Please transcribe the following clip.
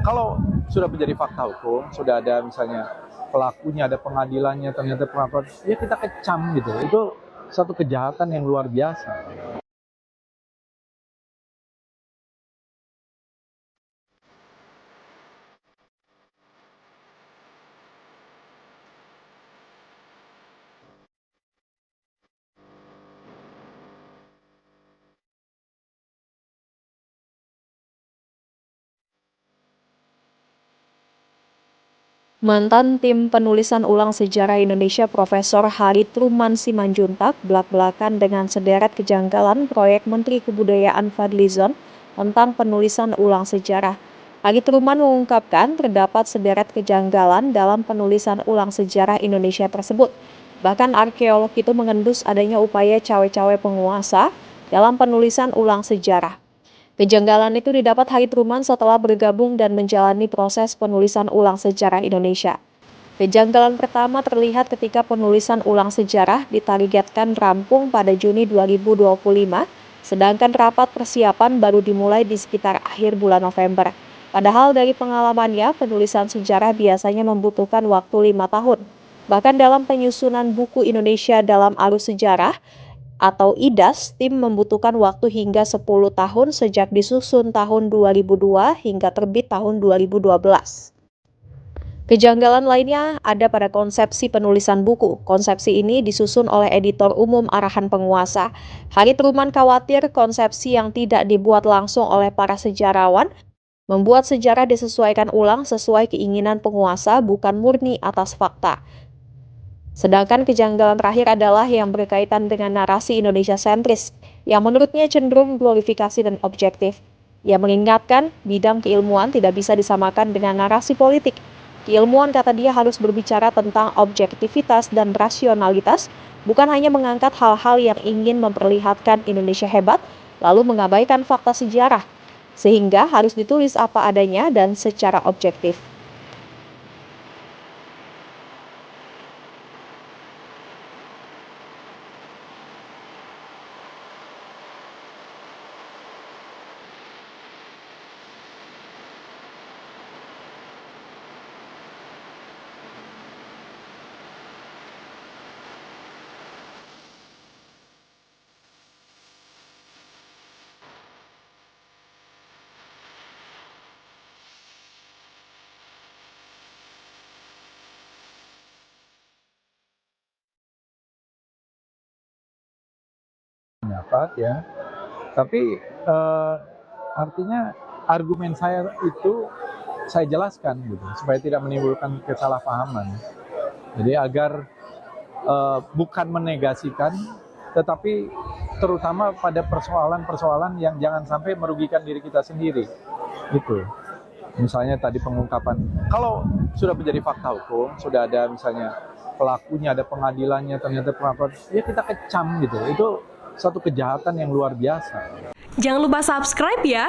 Kalau sudah menjadi fakta hukum, sudah ada misalnya pelakunya, ada pengadilannya, ternyata pengakuan, ya kita kecam gitu. Itu satu kejahatan yang luar biasa. Mantan tim penulisan ulang sejarah Indonesia Profesor Haritruman Simanjuntak belak-belakan dengan sederet kejanggalan proyek Menteri Kebudayaan Fadlizon tentang penulisan ulang sejarah. Haritruman mengungkapkan terdapat sederet kejanggalan dalam penulisan ulang sejarah Indonesia tersebut. Bahkan arkeolog itu mengendus adanya upaya cawe-cawe penguasa dalam penulisan ulang sejarah. Kejanggalan itu didapat Haritruman setelah bergabung dan menjalani proses penulisan ulang sejarah Indonesia. Kejanggalan pertama terlihat ketika penulisan ulang sejarah ditargetkan rampung pada Juni 2025, sedangkan rapat persiapan baru dimulai di sekitar akhir bulan November. Padahal dari pengalamannya, penulisan sejarah biasanya membutuhkan waktu 5 tahun. Bahkan dalam penyusunan buku Indonesia dalam arus sejarah, atau IDAS, tim membutuhkan waktu hingga 10 tahun sejak disusun tahun 2002 hingga terbit tahun 2012. Kejanggalan lainnya ada pada konsepsi penulisan buku. Konsepsi ini disusun oleh editor umum arahan penguasa. Haritruman khawatir konsepsi yang tidak dibuat langsung oleh para sejarawan membuat sejarah disesuaikan ulang sesuai keinginan penguasa, bukan murni atas fakta. Sedangkan kejanggalan terakhir adalah yang berkaitan dengan narasi Indonesia sentris, yang menurutnya cenderung glorifikasi dan objektif. Ia mengingatkan bidang keilmuan tidak bisa disamakan dengan narasi politik. Keilmuan, kata dia, harus berbicara tentang objektivitas dan rasionalitas, bukan hanya mengangkat hal-hal yang ingin memperlihatkan Indonesia hebat, lalu mengabaikan fakta sejarah, sehingga harus ditulis apa adanya dan secara objektif. Pendapat ya, tapi artinya argumen saya itu saya jelaskan gitu supaya tidak menimbulkan kesalahpahaman. Jadi agar bukan menegasikan, tetapi terutama pada persoalan-persoalan yang jangan sampai merugikan diri kita sendiri. Itu. Misalnya tadi pengungkapan, kalau sudah menjadi fakta hukum, sudah ada misalnya pelakunya, ada pengadilannya, ternyata pengakuan, ya kita kecam gitu. Itu satu kejahatan yang luar biasa. Jangan lupa subscribe ya.